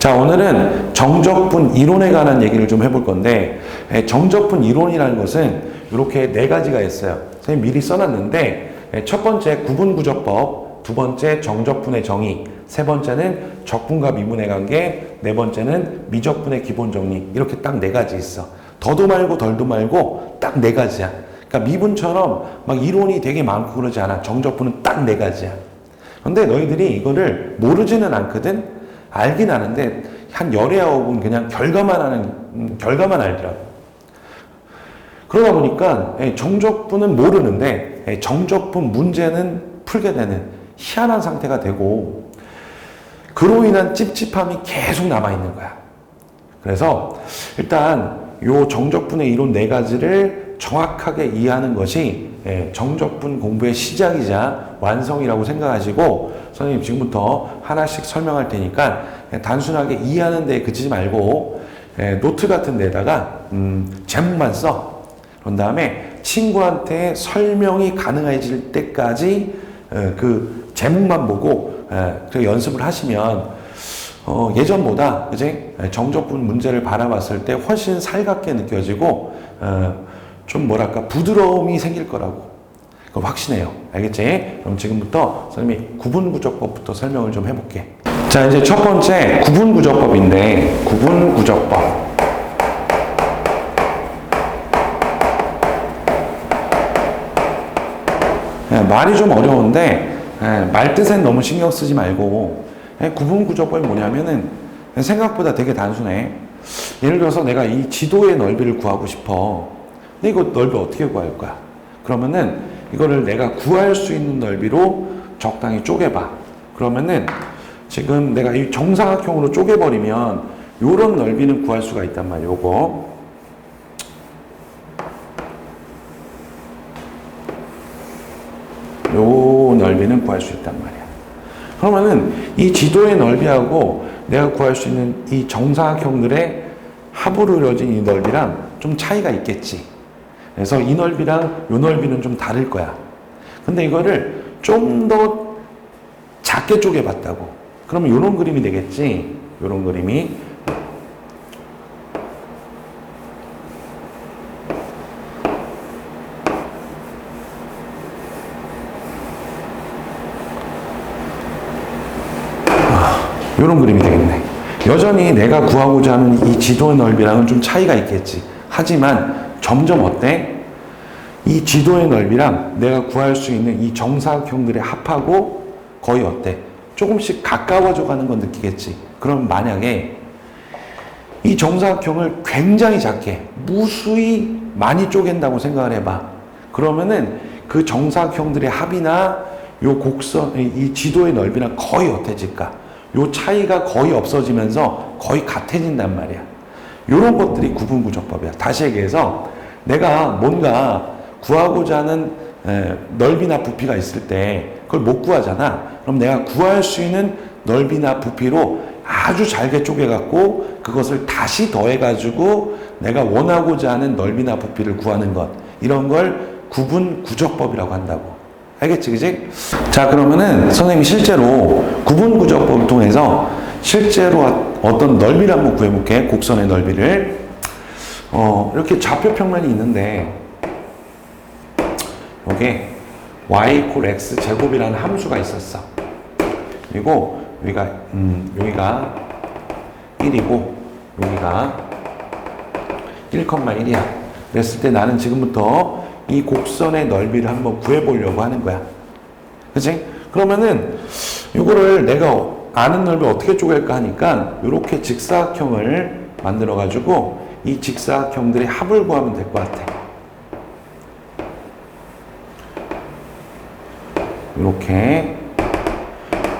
자, 오늘은 정적분 이론에 관한 얘기를 좀 해볼 건데, 정적분 이론이라는 것은 이렇게 네 가지가 있어요. 선생님 미리 써놨는데, 첫 번째 구분구조법, 두 번째 정적분의 정의, 세 번째는 적분과 미분의 관계, 네 번째는 미적분의 기본 정리. 이렇게 딱 네 가지 있어. 더도 말고 덜도 말고 딱 네 가지야. 그러니까 미분처럼 막 이론이 되게 많고 그러지 않아. 정적분은 딱 네 가지야. 근데 너희들이 이거를 모르지는 않거든? 알긴 아는데 한 열의 아홉은 그냥 결과만 알더라고. 그러다 보니까 정적분은 모르는데 정적분 문제는 풀게 되는 희한한 상태가 되고, 그로 인한 찝찝함이 계속 남아있는 거야. 그래서 일단 요 정적분의 이론 네 가지를 정확하게 이해하는 것이 정적분 공부의 시작이자 완성이라고 생각하시고, 선생님 지금부터 하나씩 설명할 테니까 단순하게 이해하는 데에 그치지 말고 노트 같은 데다가 제목만 써. 그런 다음에 친구한테 설명이 가능해질 때까지 그 제목만 보고 연습을 하시면 예전보다 그지? 정적분 문제를 바라봤을 때 훨씬 살갑게 느껴지고 좀 뭐랄까 부드러움이 생길 거라고 그거 확신해요. 알겠지? 그럼 지금부터 선생님이 구분구조법부터 설명을 좀 해볼게. 자, 이제 첫 번째 구분구조법인데, 구분구조법. 말이 좀 어려운데 말 뜻엔 너무 신경 쓰지 말고, 구분구조법이 뭐냐면은 생각보다 되게 단순해. 예를 들어서 내가 이 지도의 넓이를 구하고 싶어. 근데 이거 넓이 어떻게 구할 거야? 그러면은 이거를 내가 구할 수 있는 넓이로 적당히 쪼개봐. 그러면은 지금 내가 이 정사각형으로 쪼개버리면 요런 넓이는 구할 수가 있단 말이야. 요거. 요 넓이는 구할 수 있단 말이야. 그러면은 이 지도의 넓이하고 내가 구할 수 있는 이 정사각형들의 합으로 이루어진 이 넓이랑 좀 차이가 있겠지. 그래서 이 넓이랑 이 넓이는 좀 다를 거야. 근데 이거를 좀 더 작게 쪼개봤다고. 그러면 이런 그림이 되겠지. 이런 그림이. 이런 그림이 되겠네. 여전히 내가 구하고자 하는 이 지도의 넓이랑은 좀 차이가 있겠지. 하지만 점점 어때? 이 지도의 넓이랑 내가 구할 수 있는 이 정사각형들의 합하고 거의 어때? 조금씩 가까워져 가는 건 느끼겠지. 그럼 만약에 이 정사각형을 굉장히 작게, 무수히 많이 쪼갠다고 생각을 해봐. 그러면은 그 정사각형들의 합이나 요 곡선, 이 지도의 넓이랑 거의 어때질까? 요 차이가 거의 없어지면서 거의 같아진단 말이야. 요런 것들이 구분구조법이야. 다시 얘기해서 내가 뭔가 구하고자 하는 넓이나 부피가 있을 때 그걸 못 구하잖아. 그럼 내가 구할 수 있는 넓이나 부피로 아주 잘게 쪼개갖고 그것을 다시 더해가지고 내가 원하고자 하는 넓이나 부피를 구하는 것. 이런 걸 구분구조법이라고 한다고. 알겠지, 그지? 자, 그러면은 선생님이 실제로 구분구조법을 통해서 실제로 어떤 넓이를 한번 구해볼게. 곡선의 넓이를. 이렇게 좌표평면이 있는데 여기에 y equal x 제곱이라는 함수가 있었어. 그리고 여기가 1이고 여기가 1,1이야. 그랬을 때 나는 지금부터 이 곡선의 넓이를 한번 구해보려고 하는 거야. 그치? 그러면은 이거를 내가 아는 넓이 어떻게 쪼갤까 하니까 이렇게 직사각형을 만들어가지고 이 직사각형들의 합을 구하면 될 것 같아. 이렇게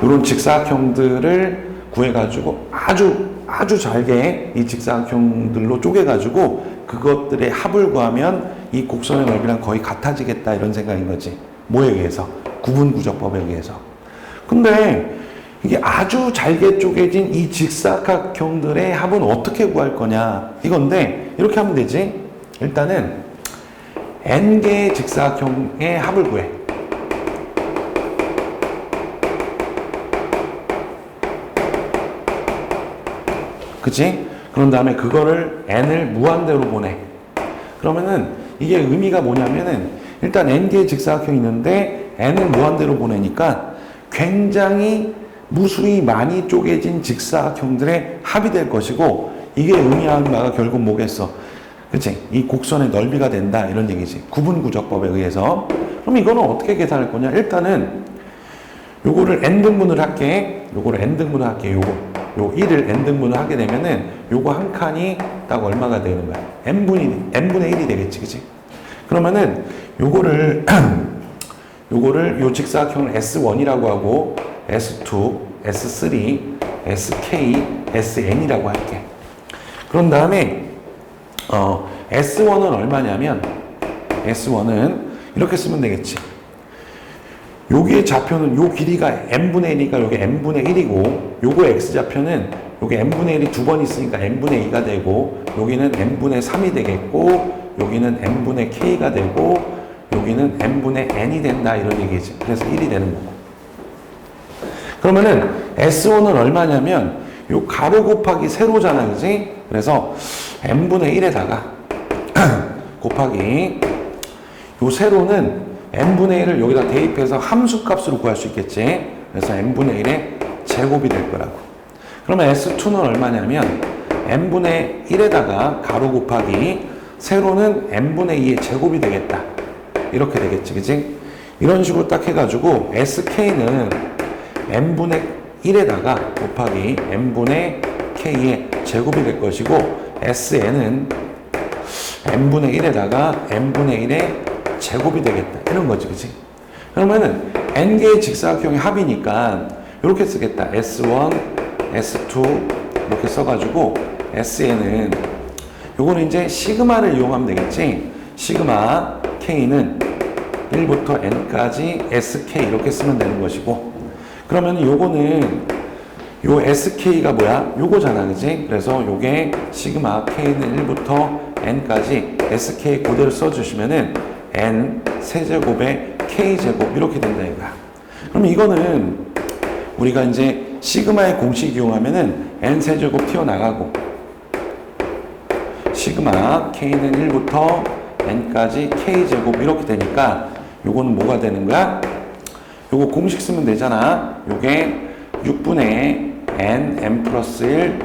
이런 직사각형들을 구해가지고 아주 잘게 이 직사각형들로 쪼개가지고 그것들의 합을 구하면 이 곡선의 넓이랑 거의 같아지겠다 이런 생각인 거지. 뭐에 의해서? 구분구조법에 의해서. 근데 이게 아주 잘게 쪼개진 이 직사각형들의 합은 어떻게 구할 거냐 이건데 이렇게 하면 되지. 일단은 n개의 직사각형의 합을 구해. 그치? 그런 다음에 그거를 n을 무한대로 보내. 그러면은 이게 의미가 뭐냐면은 일단 n개의 직사각형이 있는데 n을 무한대로 보내니까 굉장히 무수히 많이 쪼개진 직사각형들의 합이 될 것이고, 이게 의미하는 바가 결국 뭐겠어? 그치? 이 곡선의 넓이가 된다 이런 얘기지. 구분구조법에 의해서. 그럼 이거는 어떻게 계산할 거냐? 일단은 요거를 n등분을 할게. 요거를 n등분을 할게. 요 1을 n등분을 하게 되면은 요거 한 칸이 딱 얼마가 되는 거야? n분의 1이 되겠지. 그치? 그러면은 요거를 요 직사각형을 S1이라고 하고 S2, S3, SK, SN이라고 할게. 그런 다음에 S1은 얼마냐면 S1은 이렇게 쓰면 되겠지. 여기의 좌표는 요 길이가 n분의 1이니까 여기 n분의 1이고, 요거 x좌표는 여기 n분의 1이 두 번 있으니까 n분의 2가 되고, 여기는 n분의 3이 되겠고, 여기는 n분의 k가 되고, 여기는 n분의 n이 된다 이런 얘기지. 그래서 1이 되는 거고. 그러면은 S1은 얼마냐면 요 가로 곱하기 세로잖아, 그지? 그래서 n분의 1에다가 곱하기 요 세로는 n분의 1을 여기다 대입해서 함수값으로 구할 수 있겠지. 그래서 n분의 1의 제곱이 될 거라고. 그러면 S2는 얼마냐면 n분의 1에다가 가로 곱하기 세로는 n분의 2의 제곱이 되겠다. 이렇게 되겠지, 그지? 이런 식으로 딱 해가지고 SK는 n분의 1에다가 곱하기 n분의 k의 제곱이 될 것이고, SN은 n분의 1에다가 n분의 1의 제곱이 되겠다. 이런 거지, 그치? 그러면은 n개의 직사각형의 합이니까 이렇게 쓰겠다. S1, S2 이렇게 써가지고 SN은 요거는 이제 시그마를 이용하면 되겠지? 시그마 K는 1부터 N까지 SK 이렇게 쓰면 되는 것이고, 그러면 요거는 요 SK가 뭐야? 요거잖아, 그지? 그래서 요게 시그마 K는 1부터 N까지 SK 그대로 써주시면은 N 세제곱에 K제곱 이렇게 된다 이거야. 그럼 이거는 우리가 이제 시그마의 공식 이용하면은 N 세제곱 튀어나가고, 시그마 K는 1부터 N까지 K제곱 이렇게 되니까 요거는 뭐가 되는 거야? 요거 공식 쓰면 되잖아. 요게 6분의 N, M 플러스 1,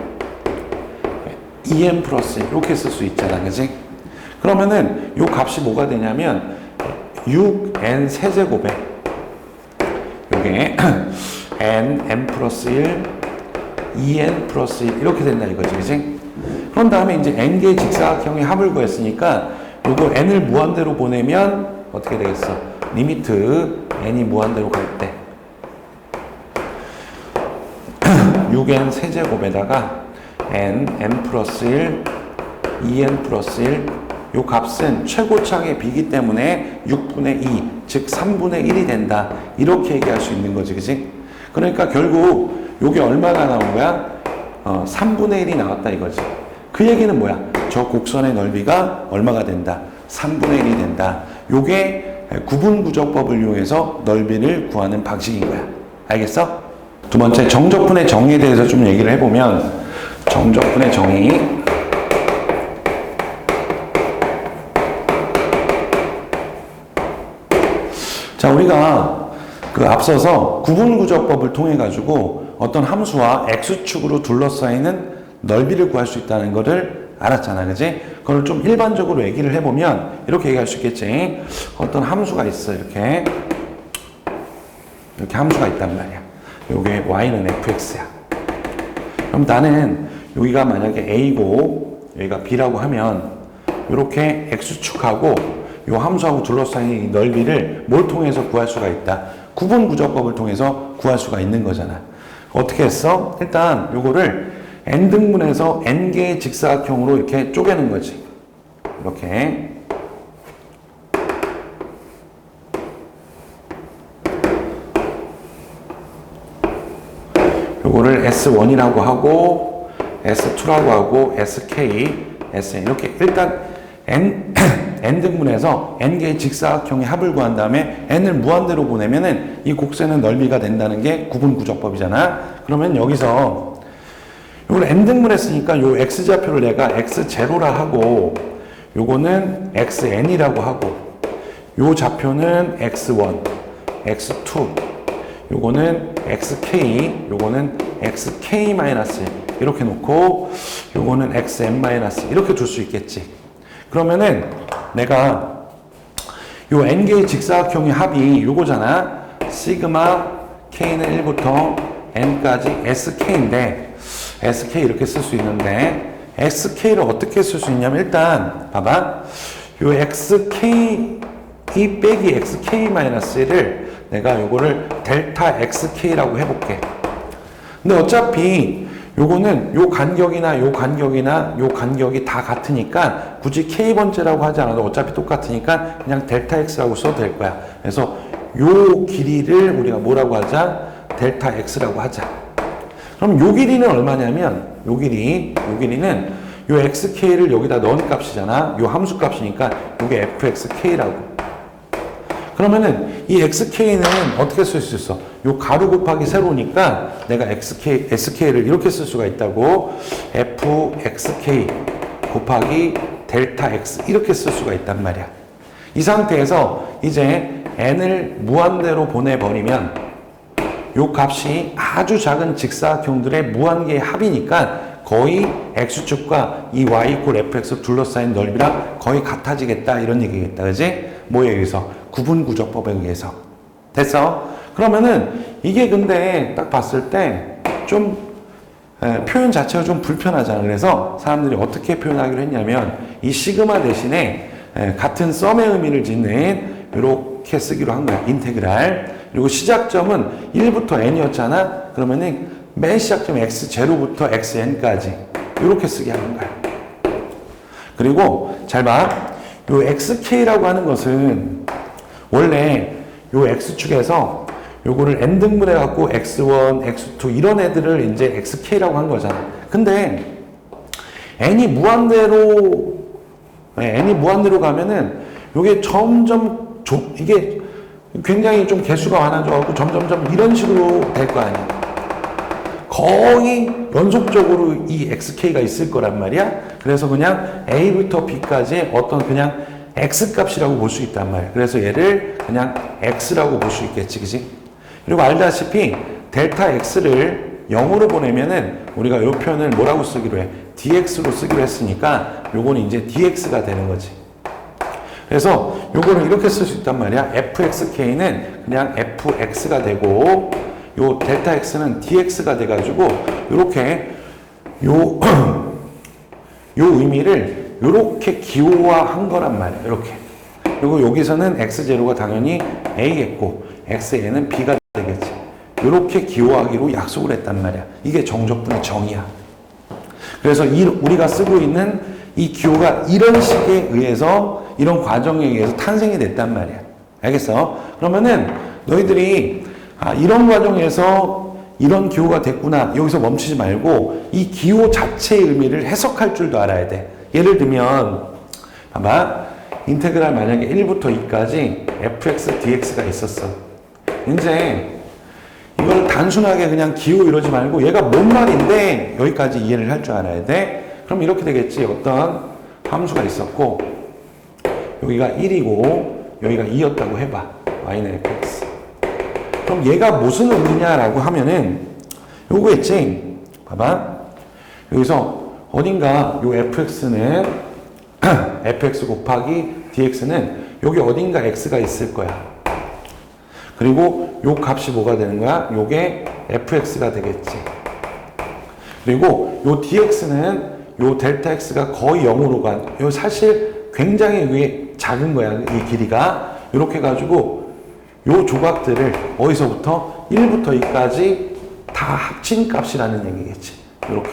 2N 플러스 1 이렇게 쓸 수 있잖아, 그지? 그러면은 요 값이 뭐가 되냐면 6N 세제곱에 요게 N, M 플러스 1, 2N 플러스 1 이렇게 된다 이거지, 그지? 그런 다음에 이제 N개의 직사각형의 합을 구했으니까 요거 N을 무한대로 보내면 어떻게 되겠어? 리미트 N이 무한대로 갈 때 6N 세제곱에다가 N, M 플러스 1, 2N 플러스 1 요 값은 최고차의 비기 때문에 6분의 2, 즉 3분의 1이 된다. 이렇게 얘기할 수 있는 거지, 그지? 그러니까 결국 요게 얼마가 나온 거야? 3분의 1이 나왔다 이거지. 그 얘기는 뭐야? 저 곡선의 넓이가 얼마가 된다? 3분의 1이 된다. 요게 구분구조법을 이용해서 넓이를 구하는 방식인 거야. 알겠어? 두 번째, 정적분의 정의에 대해서 좀 얘기를 해보면, 정적분의 정의. 자, 우리가 앞서서 구분구조법을 통해 가지고 어떤 함수와 x축으로 둘러싸이는 넓이를 구할 수 있다는 것을 알았잖아, 그지? 그걸 좀 일반적으로 얘기를 해보면 이렇게 얘기할 수 있겠지. 어떤 함수가 있어, 이렇게 함수가 있단 말이야. 요게 y는 fx야. 그럼 나는 여기가 만약에 a고 여기가 b라고 하면 이렇게 x축하고 요 함수하고 둘러싸인 이 넓이를 뭘 통해서 구할 수가 있다? 구분구조법을 통해서 구할 수가 있는 거잖아. 어떻게 했어? 일단 요거를 n등분해서 n개의 직사각형으로 이렇게 쪼개는 거지. 이렇게. 요거를 S1이라고 하고 S2라고 하고 SK, SN 이렇게 일단 n등분해서 n개의 직사각형의 합을 구한 다음에 n을 무한대로 보내면은 이 곡선의 넓이가 된다는 게 구분구조법이잖아. 그러면 여기서 이걸 n등분 했으니까 요 x좌표를 내가 x0라 하고 요거는 xn이라고 하고 요 좌표는 x1, x2 요거는 xk, 요거는 xk-1 이렇게 놓고 요거는 xn- 이렇게 둘 수 있겠지. 그러면은 내가 요 n개의 직사각형의 합이 요거잖아. 시그마 k는 1부터 n까지 sk인데 sk 이렇게 쓸 수 있는데 sk를 어떻게 쓸 수 있냐면 일단 봐봐. 요 xk 이 빼기 xk-1를 내가 요거를 델타 xk라고 해볼게. 근데 어차피 요거는 요 간격이나 요 간격이나 요 간격이 다 같으니까 굳이 k번째라고 하지 않아도 어차피 똑같으니까 그냥 델타 x라고 써도 될 거야. 그래서 요 길이를 우리가 뭐라고 하자? 델타 x라고 하자. 그럼 요 길이는 얼마냐면 요 길이는 요 xk를 여기다 넣은 값이잖아. 요 함수 값이니까 요게 fxk라고. 그러면은 이 xk는 어떻게 쓸 수 있어? 요 가로 곱하기 세로니까 내가 sk를 이렇게 쓸 수가 있다고. fxk 곱하기 델타 x 이렇게 쓸 수가 있단 말이야. 이 상태에서 이제 n을 무한대로 보내버리면 요 값이 아주 작은 직사각형들의 무한계의 합이니까 거의 x축과 이 y 이퀄 fx 둘러싸인 넓이랑 거의 같아지겠다 이런 얘기겠다. 그지? 뭐에 의해서? 구분구조법에 의해서. 됐어? 그러면은 이게 근데 딱 봤을 때 좀 표현 자체가 좀 불편하잖아. 그래서 사람들이 어떻게 표현하기로 했냐면 이 시그마 대신에 같은 썸의 의미를 짓는 이렇게 쓰기로 한 거야. 인테그랄. 그리고 시작점은 1부터 n이었잖아. 그러면은 맨 시작점 x0부터 xn까지 이렇게 쓰게 하는 거야. 그리고 잘 봐. 요 xk라고 하는 것은 원래 요 x축에서 요거를 n등분해 갖고 x1, x2 이런 애들을 이제 xk라고 한 거잖아. 근데 n이 무한대로 가면은 요게 점점 이게 굉장히 좀 개수가 많아져 갖고 점점점 이런 식으로 될 거 아니야. 거의 연속적으로 이 xk가 있을 거란 말이야. 그래서 그냥 a부터 b까지 어떤 그냥 x값이라고 볼 수 있단 말이야. 그래서 얘를 그냥 x라고 볼 수 있겠지, 그지? 그리고 알다시피 델타 x를 0으로 보내면은 우리가 이 표현을 뭐라고 쓰기로 해? dx로 쓰기로 했으니까 요거는 이제 dx가 되는 거지. 그래서 요거는 이렇게 쓸 수 있단 말이야. fxk는 그냥 fx가 되고 요 델타 x는 dx가 돼가지고 요렇게 요 의미를 요렇게 기호화한 거란 말이야. 요렇게. 그리고 여기서는 x0가 당연히 a겠고 xn은 b가 되겠지. 요렇게 기호하기로 약속을 했단 말이야. 이게 정적분의 정의야. 그래서 우리가 쓰고 있는 이 기호가 이런 식에 의해서 이런 과정에 의해서 탄생이 됐단 말이야. 알겠어? 그러면은 너희들이 이런 과정에서 이런 기호가 됐구나. 여기서 멈추지 말고 이 기호 자체의 의미를 해석할 줄도 알아야 돼. 예를 들면 봐봐. 인테그랄 만약에 1부터 2까지 fx dx가 있었어. 이제 이걸 단순하게 그냥 기호 이러지 말고 얘가 뭔 말인데 여기까지 이해를 할 줄 알아야 돼. 그럼 이렇게 되겠지. 어떤 함수가 있었고 여기가 1이고 여기가 2였다고 해봐. y는 fx. 그럼 얘가 무슨 의미냐라고 하면은 요거겠지. 봐봐. 여기서 어딘가 요 fx는 fx 곱하기 dx는 여기 어딘가 x가 있을 거야. 그리고 요 값이 뭐가 되는 거야? 요게 fx가 되겠지. 그리고 요 dx는 요 델타 x가 거의 0으로 요 사실 굉장히 위에 작은 거야. 이 길이가. 이렇게 해가지고 요 조각들을 어디서부터 1부터 2까지 다 합친 값이라는 얘기겠지. 이렇게.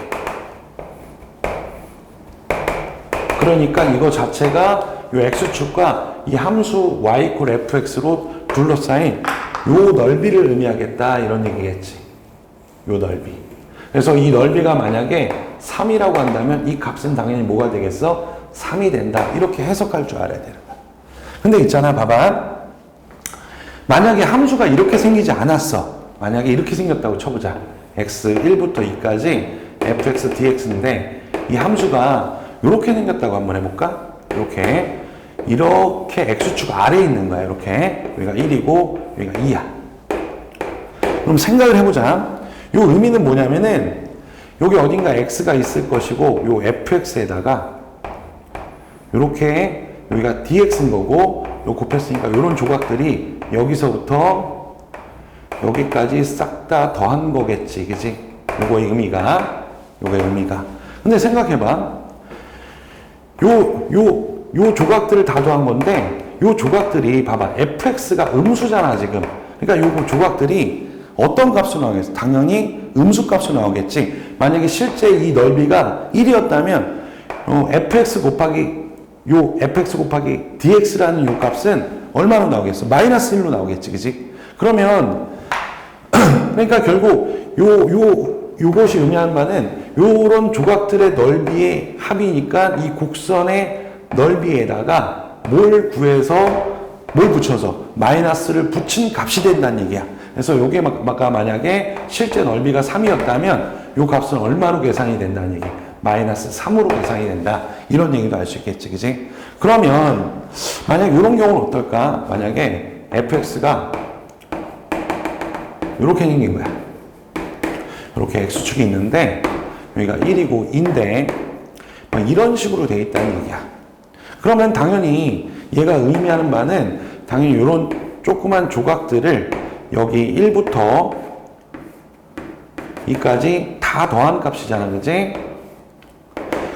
그러니까 이거 자체가 요 x축과 이 함수 y 이퀄 fx로 둘러싸인 요 넓이를 의미하겠다 이런 얘기겠지. 요 넓이. 그래서 이 넓이가 만약에 3이라고 한다면 이 값은 당연히 뭐가 되겠어? 3이 된다. 이렇게 해석할 줄 알아야 되는 거야. 근데 있잖아, 봐봐. 만약에 함수가 이렇게 생기지 않았어. 만약에 이렇게 생겼다고 쳐보자. x 1부터 2까지 fx dx인데 이 함수가 이렇게 생겼다고 한번 해볼까? 이렇게 x축 아래에 있는 거야. 이렇게 여기가 1이고 여기가 2야. 그럼 생각을 해보자. 요 의미는 뭐냐면은 여기 어딘가 x가 있을 것이고 요 fx에다가 이렇게 여기가 dx인 거고 요 곱했으니까 이런 조각들이 여기서부터 여기까지 싹 다 더한 거겠지, 그지? 요거의 의미가. 근데 생각해봐. 요 조각들을 다 더한 건데 요 조각들이 봐봐. fx가 음수잖아 지금. 그러니까 요 조각들이 어떤 값으로 나오겠어? 당연히 음수 값으로 나오겠지. 만약에 실제 이 넓이가 1이었다면 fx 곱하기 dx라는 요 값은 얼마로 나오겠어? 마이너스 1로 나오겠지, 그지? 그러면 그러니까 결국 요것이 의미하는 바는 요런 조각들의 넓이의 합이니까 이 곡선의 넓이에다가 뭘 붙여서 마이너스를 붙인 값이 된다는 얘기야. 그래서 요게 만약에 실제 넓이가 3이었다면 요 값은 얼마로 계산이 된다는 얘기? 마이너스 3으로 계산이 된다. 이런 얘기도 알 수 있겠지, 그지? 그러면 만약 이런 경우는 어떨까? 만약에 fx가 이렇게 생긴 거야. 이렇게 x축이 있는데 여기가 1이고 2인데 이런 식으로 돼 있다는 얘기야. 그러면 당연히 얘가 의미하는 바는 당연히 이런 조그만 조각들을 여기 1부터 2까지 다 더한 값이잖아, 그지?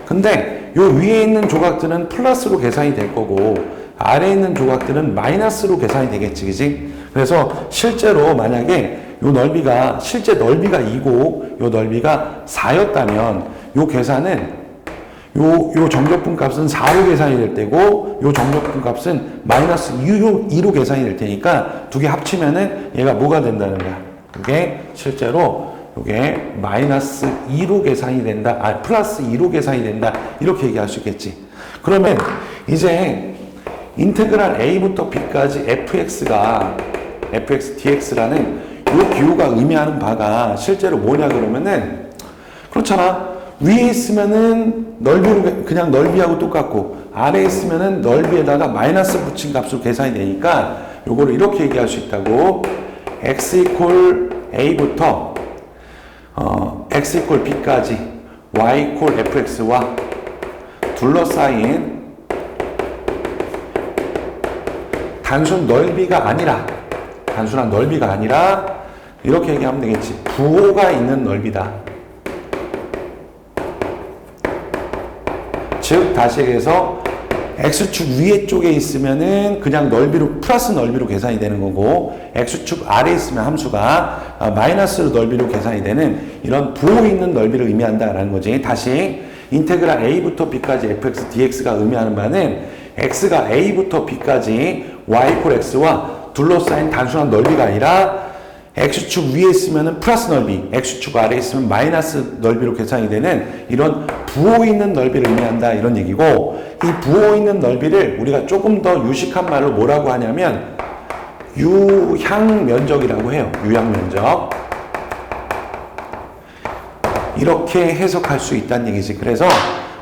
근데 요 위에 있는 조각들은 플러스로 계산이 될 거고 아래에 있는 조각들은 마이너스로 계산이 되겠지, 그지? 그래서 실제로 만약에 요 넓이가 실제 넓이가 2고 요 넓이가 4였다면 요 계산은 요 정적분 값은 4로 계산이 될 때고 요 정적분 값은 마이너스 2로 계산이 될 테니까 두 개 합치면은 얘가 뭐가 된다는 거야. 그게 실제로 이게 마이너스 2로 계산이 된다. 플러스 2로 계산이 된다. 이렇게 얘기할 수 있겠지. 그러면 이제 인테그랄 a부터 b까지 fx dx라는 이 기호가 의미하는 바가 실제로 뭐냐 그러면은 그렇잖아. 위에 있으면은 넓이로 그냥 넓이하고 똑같고 아래에 있으면은 넓이에다가 마이너스 붙인 값으로 계산이 되니까 요거를 이렇게 얘기할 수 있다고. x 이퀄 a부터 x 이퀄 b까지 y 이퀄 fx와 둘러싸인 단순한 넓이가 아니라 이렇게 얘기하면 되겠지. 부호가 있는 넓이다. 즉 다시 얘기해서 x축 위에 쪽에 있으면은 그냥 플러스 넓이로 계산이 되는 거고 x축 아래에 있으면 함수가 마이너스로 넓이로 계산이 되는 이런 부호 있는 넓이를 의미한다라는 거지. 다시 인테그랄 a부터 b까지 fx dx가 의미하는 바는 x가 a부터 b까지 y 이퀄 x와 둘러싸인 단순한 넓이가 아니라 x축 위에 있으면 플러스 넓이, x축 아래에 있으면 마이너스 넓이로 계산이 되는 이런 부호 있는 넓이를 의미한다 이런 얘기고, 이 부호 있는 넓이를 우리가 조금 더 유식한 말로 뭐라고 하냐면 유향면적이라고 해요. 유향면적. 이렇게 해석할 수 있다는 얘기지. 그래서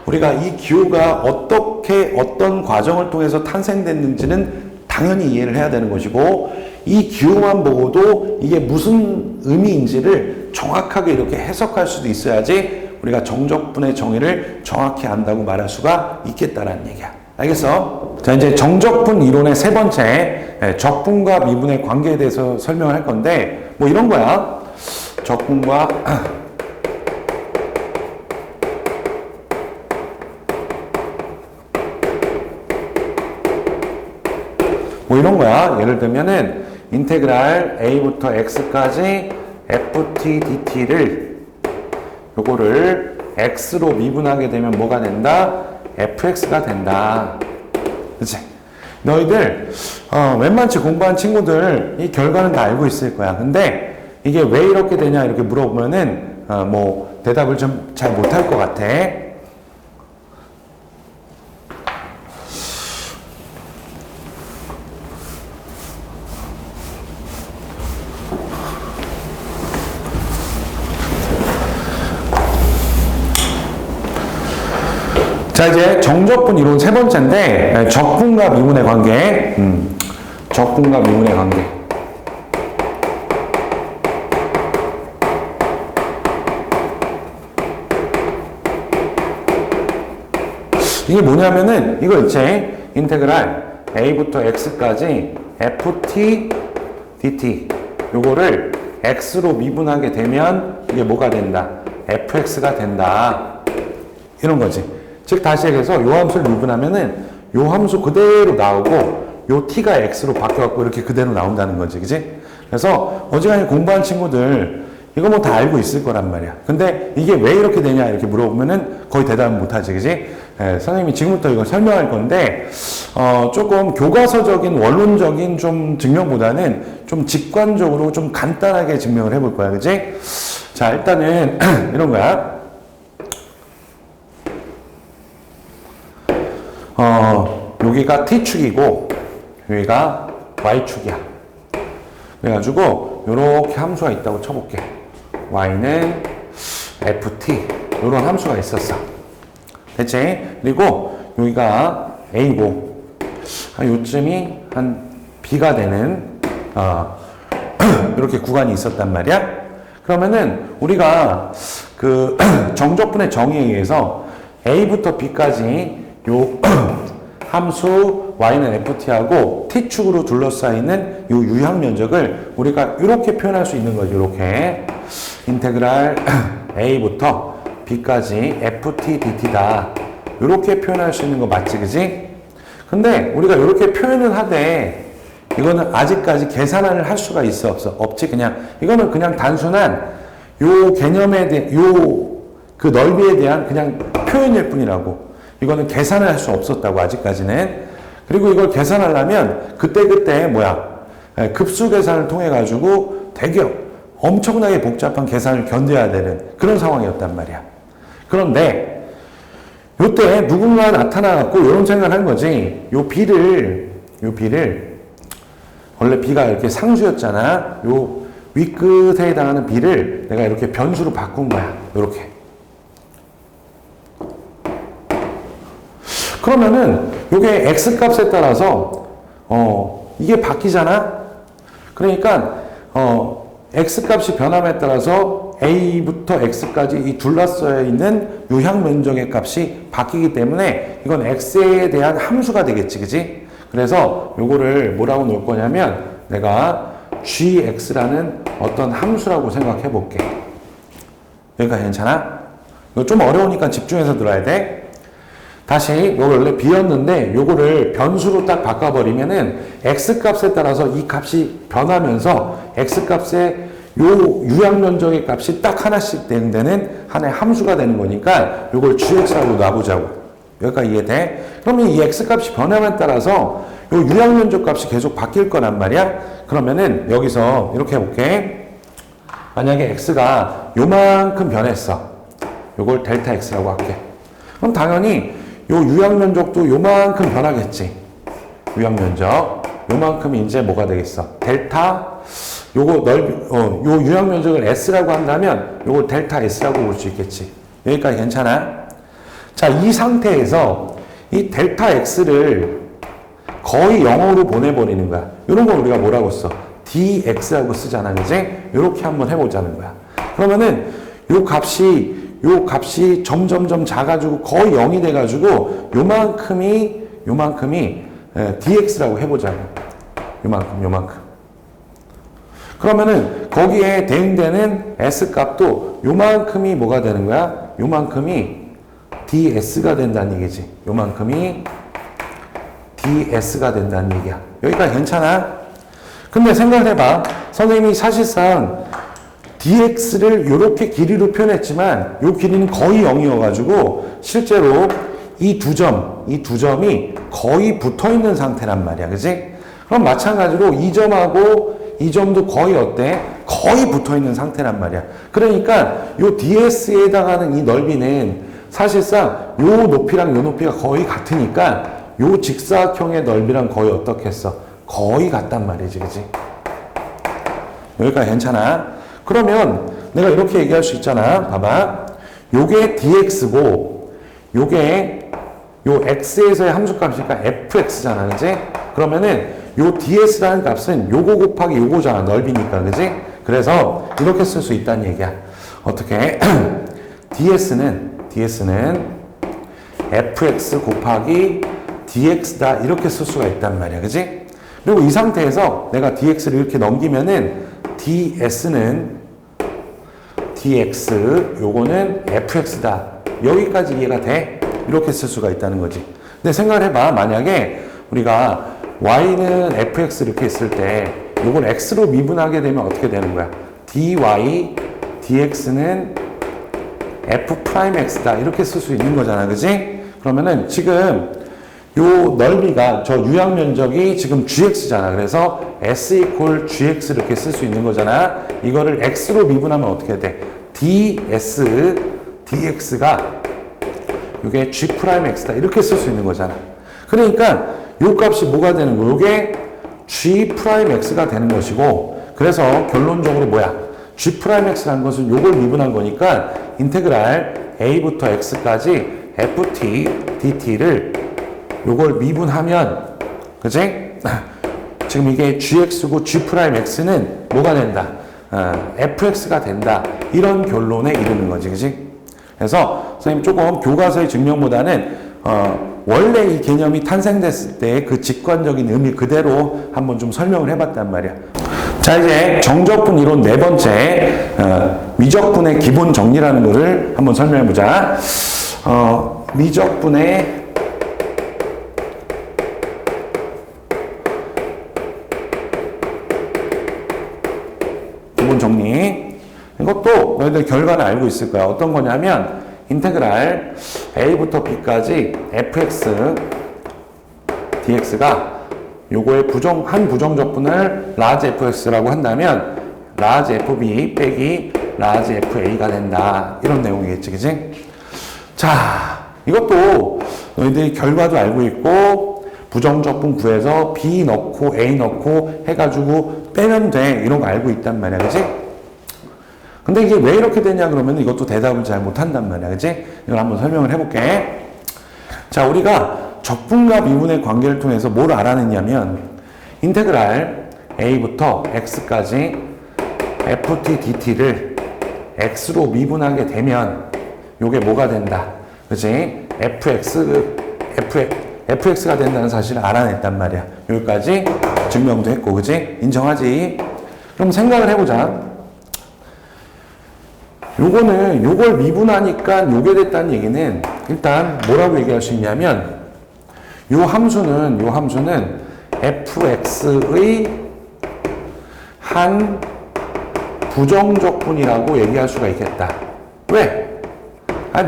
우리가 이 기호가 어떤 과정을 통해서 탄생됐는지는 당연히 이해를 해야 되는 것이고, 이 기호만 보고도 이게 무슨 의미인지를 정확하게 이렇게 해석할 수도 있어야지 우리가 정적분의 정의를 정확히 안다고 말할 수가 있겠다라는 얘기야. 알겠어? 자, 이제 정적분 이론의 세 번째, 적분과 미분의 관계에 대해서 설명을 할 건데, 뭐 이런 거야. 적분과 뭐 이런 거야. 예를 들면은 인테그랄 a부터 x까지 ft dt를 요거를 x로 미분하게 되면 뭐가 된다? fx가 된다. 그치? 너희들 웬만치 공부한 친구들 이 결과는 다 알고 있을 거야. 근데 이게 왜 이렇게 되냐 이렇게 물어보면은 뭐 대답을 좀 잘 못할 것 같아. 자, 이제 정적분 이론 세 번째인데, 적분과 미분의 관계. 적분과 미분의 관계. 이게 뭐냐면은, 이거 이제 인테그랄 a부터 x까지 ft dt. 요거를 x로 미분하게 되면 이게 뭐가 된다? fx가 된다. 이런 거지. 즉 다시 얘기해서 요 함수를 미분하면은 요 함수 그대로 나오고 요 t가 x로 바뀌어갖고 이렇게 그대로 나온다는 거지. 그지? 그래서 어지간히 공부한 친구들 이거 뭐 다 알고 있을 거란 말이야. 근데 이게 왜 이렇게 되냐 이렇게 물어보면은 거의 대답을 못하지. 그지? 선생님이 지금부터 이걸 설명할 건데 조금 교과서적인 원론적인 좀 증명보다는 좀 직관적으로 좀 간단하게 증명을 해볼 거야. 그지? 자, 일단은 이런 거야. 여기가 t축이고 여기가 y축이야. 그래가지고 요렇게 함수가 있다고 쳐볼게. y는 ft 요런 함수가 있었어. 됐지? 그리고 여기가 a고 요쯤이 한 b가 되는 이렇게 구간이 있었단 말이야. 그러면은 우리가 그 정적분의 정의에 의해서 a부터 b까지 요 함수 y는 ft하고 t축으로 둘러싸이는 요 유형 면적을 우리가 이렇게 표현할 수 있는 거죠. 이렇게 인테그랄 a부터 b까지 ft dt다. 이렇게 표현할 수 있는 거 맞지, 그지? 근데 우리가 이렇게 표현을 하되 이거는 아직까지 계산을 할 수가 있어 없어? 없지. 그냥 이거는 그냥 단순한 요 개념에 대한 요 그 넓이에 대한 그냥 표현일 뿐이라고. 이거는 계산을 할 수 없었다고 아직까지는. 그리고 이걸 계산하려면 그때 뭐야 급수 계산을 통해 가지고 되게 엄청나게 복잡한 계산을 견뎌야 되는 그런 상황이었단 말이야. 그런데 요때 누군가 나타나갖고 이런 생각을 한 거지. 요 b를 원래 b가 이렇게 상수였잖아. 요 윗끝에 해당하는 b를 내가 이렇게 변수로 바꾼 거야. 요렇게. 그러면은 요게 x 값에 따라서 이게 바뀌잖아. 그러니까 x 값이 변함에 따라서 a부터 x까지 이 둘러싸여 있는 요향 면적의 값이 바뀌기 때문에 이건 x에 대한 함수가 되겠지, 그지? 그래서 요거를 뭐라고 놓을 거냐면 내가 gx라는 어떤 함수라고 생각해 볼게. 여기까지 괜찮아? 이거 좀 어려우니까 집중해서 들어야 돼. 다시 이거 원래 b였는데 요거를 변수로 딱 바꿔버리면은 x 값에 따라서 이 값이 변하면서 x 값의 요 유형 면적의 값이 딱 하나씩 되는 하나의 함수가 되는 거니까 요걸 gx라고 놔보자고. 여기까지 이해돼? 그러면 이 x 값이 변함에 따라서 요 유형 면적 값이 계속 바뀔 거란 말이야. 그러면은 여기서 이렇게 해볼게. 만약에 x가 요만큼 변했어. 요걸 델타 x라고 할게. 그럼 당연히 요 유형 면적도 요만큼 변하겠지. 유형 면적. 요만큼이 이제 뭐가 되겠어? 델타. 요거 요 유형 면적을 s라고 한다면 요걸 델타 s라고 볼 수 있겠지. 여기까지 괜찮아? 자, 이 상태에서 이 델타 x를 거의 0으로 보내버리는 거야. 이런 걸 우리가 뭐라고 써? dx라고 쓰잖아. 그지? 요렇게 한번 해보자는 거야. 그러면은 요 값이 점점점 작아지고 거의 0이 돼가지고 요만큼이 dx라고 해보자고. 요만큼. 그러면은 거기에 대응되는 s 값도 요만큼이 뭐가 되는 거야? 요만큼이 ds가 된다는 얘기지. 요만큼이 ds가 된다는 얘기야. 여기까지 괜찮아? 근데 생각을 해봐. 선생님이 사실상 dx를 이렇게 길이로 표현했지만 이 길이는 거의 0이어가지고 실제로 이 두 점이 거의 붙어있는 상태란 말이야. 그지? 그럼 마찬가지로 이 점하고 이 점도 거의 어때? 거의 붙어있는 상태란 말이야. 그러니까 이 ds에 해당하는 이 넓이는 사실상 이 높이랑 이 높이가 거의 같으니까 이 직사각형의 넓이랑 거의 어떻겠어? 거의 같단 말이지. 그지? 여기까지 괜찮아? 그러면 내가 이렇게 얘기할 수 있잖아. 봐봐. 요게 dx고 요게 요 x에서의 함수값이니까 fx잖아, 그지? 그러면은 요 ds라는 값은 요거 곱하기 요거잖아, 넓이니까, 그지? 그래서 이렇게 쓸 수 있다는 얘기야. 어떻게? ds는 fx 곱하기 dx다, 이렇게 쓸 수가 있단 말이야, 그지? 그리고 이 상태에서 내가 dx를 이렇게 넘기면은 ds는 dx, 요거는 fx다. 여기까지 이해가 돼? 이렇게 쓸 수가 있다는 거지. 근데 생각을 해봐. 만약에 우리가 y는 fx 이렇게 있을 때 요걸 x로 미분하게 되면 어떻게 되는 거야? dy, dx는 f'x다. 이렇게 쓸 수 있는 거잖아. 그지? 그러면은 지금 요 넓이가 저 유형 면적이 지금 gx잖아. 그래서 s equal gx 이렇게 쓸 수 있는 거잖아. 이거를 x로 미분하면 어떻게 돼? ds, dx가 이게 g'x다. 이렇게 쓸 수 있는 거잖아. 그러니까 요 값이 뭐가 되는 거야? 요게 g'x가 되는 것이고, 그래서 결론적으로 뭐야? g'x라는 것은 요걸 미분한 거니까 인테그랄 a부터 x까지 ft dt를 요걸 미분하면, 그지? 지금 이게 gx고 g'x는 뭐가 된다? fx가 된다. 이런 결론에 이르는 거지, 그지? 그래서 선생님 조금 교과서의 증명보다는 원래 이 개념이 탄생됐을 때 그 직관적인 의미 그대로 한번 좀 설명을 해봤단 말이야. 자, 이제 정적분 이론 네 번째, 미적분의 기본 정리라는 거를 한번 설명해보자. 미적분의 기본 정리. 이것도 너희들 결과는 알고 있을 거야. 어떤 거냐면 인테그랄 a부터 b까지 fx dx가 요거의 한 부정적분을 large fx라고 한다면 large fb 빼기 large fa가 된다. 이런 내용이겠지, 그지? 자, 이것도 너희들이 결과도 알고 있고 부정적분 구해서 b 넣고 a 넣고 해가지고 빼면 돼. 이런 거 알고 있단 말이야, 그지? 근데 이게 왜 이렇게 되냐 그러면 이것도 대답을 잘 못한단 말이야, 그치? 이걸 한번 설명을 해볼게. 자, 우리가 적분과 미분의 관계를 통해서 뭘 알아냈냐면 인테그랄 a부터 x까지 ft dt를 x로 미분하게 되면 요게 뭐가 된다, 그치? fx가 된다는 사실을 알아냈단 말이야. 여기까지 증명도 했고, 그치? 인정하지? 그럼 생각을 해보자. 요걸 미분하니까 요게 됐다는 얘기는 일단 뭐라고 얘기할 수 있냐면 요 함수는 fx의 한 부정적분이라고 얘기할 수가 있겠다. 왜?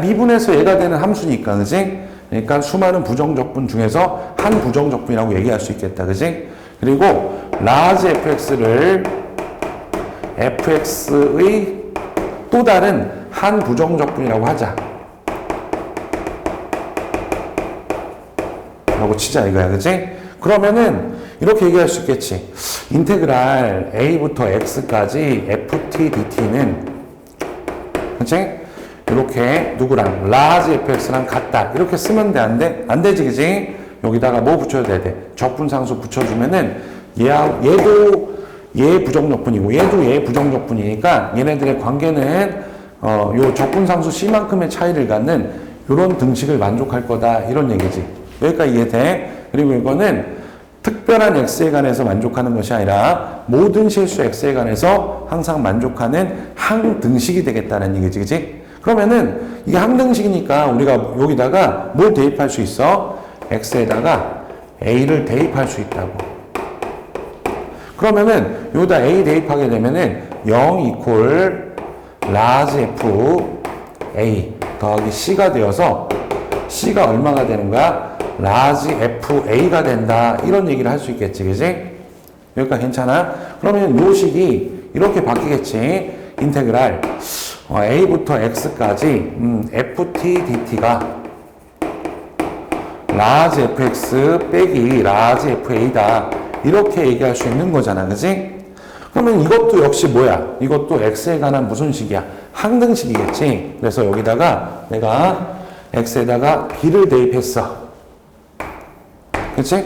미분해서 얘가 되는 함수니까, 그지? 그러니까 수많은 부정적분 중에서 한 부정적분이라고 얘기할 수 있겠다, 그지? 그리고 large fx를 fx의 또 다른 한 부정적분이라고 하자. 라고 치자 이거야, 그치? 그러면은 이렇게 얘기할 수 있겠지. 인테그랄 a부터 x까지 ft dt는, 그치? 이렇게 누구랑? large fx랑 같다. 이렇게 쓰면 돼, 안 돼? 안 되지, 그치? 여기다가 뭐 붙여줘야 돼? 적분상수 붙여주면은 얘도 얘 부정적분이고 얘도 얘 부정적분이니까 얘네들의 관계는 요 적분상수 C만큼의 차이를 갖는 이런 등식을 만족할 거다, 이런 얘기지. 여기까지 이해돼? 그리고 이거는 특별한 x에 관해서 만족하는 것이 아니라 모든 실수 x에 관해서 항상 만족하는 항등식이 되겠다는 얘기지, 그치? 그러면은 이게 항등식이니까 우리가 여기다가 뭘 대입할 수 있어? x에다가 a를 대입할 수 있다고. 그러면은 여기다 a 대입하게 되면은 0 이퀄 large f a 더하기 c가 되어서 c가 얼마가 되는 거야? large f a가 된다. 이런 얘기를 할 수 있겠지, 그지? 여기까지 괜찮아? 그러면 요 식이 이렇게 바뀌겠지. 인테그랄 a부터 x까지 ft dt가 large fx 빼기 large fa다. 이렇게 얘기할 수 있는 거잖아, 그지? 그러면 이것도 역시 뭐야? 이것도 x에 관한 무슨 식이야? 항등식이겠지? 그래서 여기다가 내가 x에다가 b를 대입했어. 그치?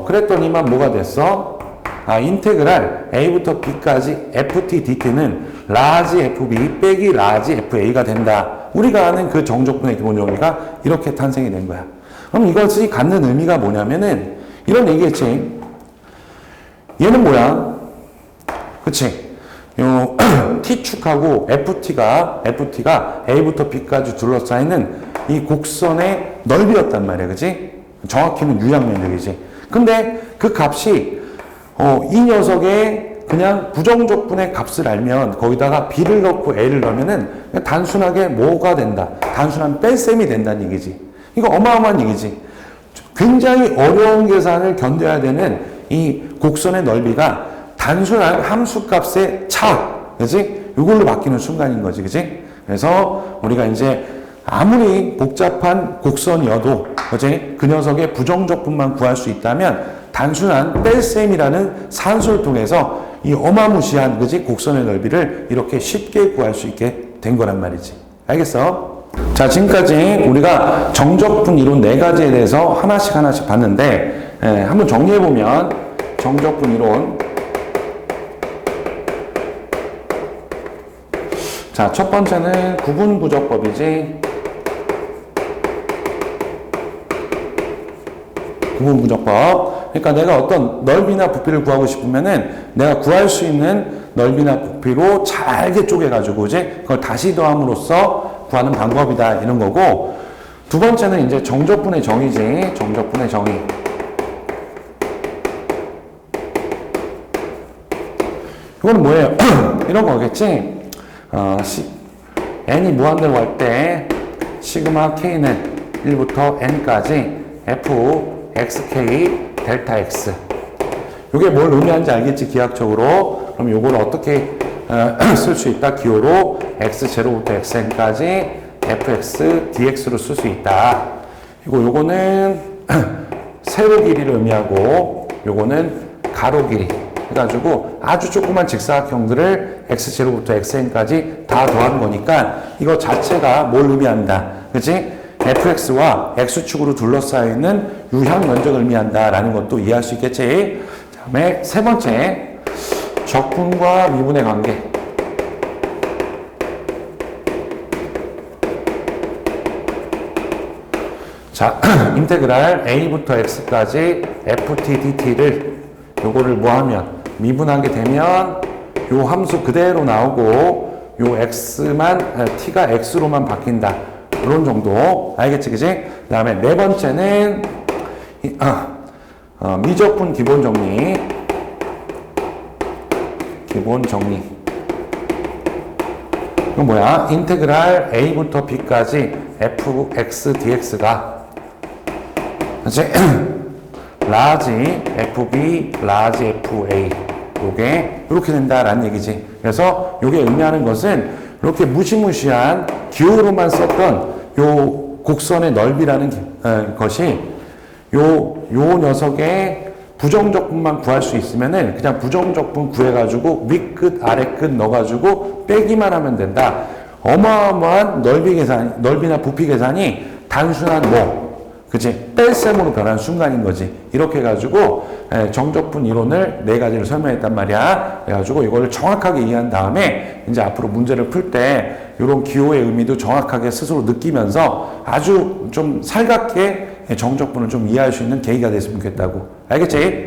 그랬더니만 뭐가 됐어? 인테그랄 a부터 b까지 ft dt는 라지 fb 빼기 라지 fa가 된다. 우리가 아는 그 정적분의 기본 정의가 이렇게 탄생이 된 거야. 그럼 이것이 갖는 의미가 뭐냐면은 이런 얘기겠지. 얘는 뭐야? 그치? 요 t축하고 ft가 a부터 b까지 둘러싸이는 이 곡선의 넓이였단 말이야. 그치? 정확히는 유양면적이지. 근데 그 값이 이 녀석의 그냥 부정적분의 값을 알면 거기다가 b를 넣고 a를 넣으면은 그냥 단순하게 뭐가 된다. 단순한 뺄셈이 된다는 얘기지. 이거 어마어마한 얘기지. 굉장히 어려운 계산을 견뎌야 되는 이 곡선의 넓이가 단순한 함수값의 차, 그지? 이걸로 바뀌는 순간인 거지, 그지? 그래서 우리가 이제 아무리 복잡한 곡선이어도, 그지? 그 녀석의 부정적분만 구할 수 있다면 단순한 뺄셈이라는 산술을 통해서 이 어마무시한, 그지? 곡선의 넓이를 이렇게 쉽게 구할 수 있게 된 거란 말이지. 알겠어? 자, 지금까지 우리가 정적분 이론 4가지에 대해서 하나씩 봤는데, 한번 정리해보면, 정적분 이론. 자, 첫 번째는 구분부적법이지. 구분부적법. 그러니까 내가 어떤 넓이나 부피를 구하고 싶으면은 내가 구할 수 있는 넓이나 부피로 잘게 쪼개가지고 이제 그걸 다시 더함으로써 구하는 방법이다. 이런 거고. 두 번째는 이제 정적분의 정의지. 정적분의 정의. 이건 뭐예요? 이런 거겠지? n이 무한대로 갈 때 시그마 k는 1부터 n까지 f xk 델타 x. 이게 뭘 의미하는지 알겠지? 기하학적으로. 그럼 요거를 어떻게 쓸 수 있다? 기호로 x0부터 xn까지 fx dx로 쓸 수 있다. 그리고 요거는 세로 길이를 의미하고 요거는 가로 길이. 해가지고 아주 조그만 직사각형들을 x0부터 xn까지 다 더하는 거니까 이거 자체가 뭘 의미한다. 그치? fx와 x축으로 둘러싸여 있는 유형 면적을 의미한다 라는 것도 이해할 수 있겠지. 다음에 세 번째, 적분과 미분의 관계. 자, 인테그랄 a부터 x까지 ft dt를 요거를 뭐 하면 미분하게 되면 요 함수 그대로 나오고 요 x만 t가 x로만 바뀐다. 그런 정도. 알겠지, 그지? 그 다음에 네 번째는 미적분 기본 정리. 기본 정리. 이건 뭐야? 인테그랄 a부터 b까지 fx dx가 그치? 라지 fb, 라지 fa. 요게 이렇게 된다라는 얘기지. 그래서 요게 의미하는 것은 이렇게 무시무시한 기호로만 썼던 요 곡선의 넓이라는 것이 요 녀석의 부정적분만 구할 수 있으면은 그냥 부정적분 구해가지고 윗끝, 아래끝 넣어가지고 빼기만 하면 된다. 어마어마한 넓이나 부피 계산이 단순한 그치? 뺄셈으로 변한 순간인 거지. 이렇게 해가지고 정적분 이론을 4가지를 설명했단 말이야. 그래가지고 이거를 정확하게 이해한 다음에 이제 앞으로 문제를 풀 때 이런 기호의 의미도 정확하게 스스로 느끼면서 아주 좀 살갑게 정적분을 좀 이해할 수 있는 계기가 됐으면 좋겠다고. 알겠지?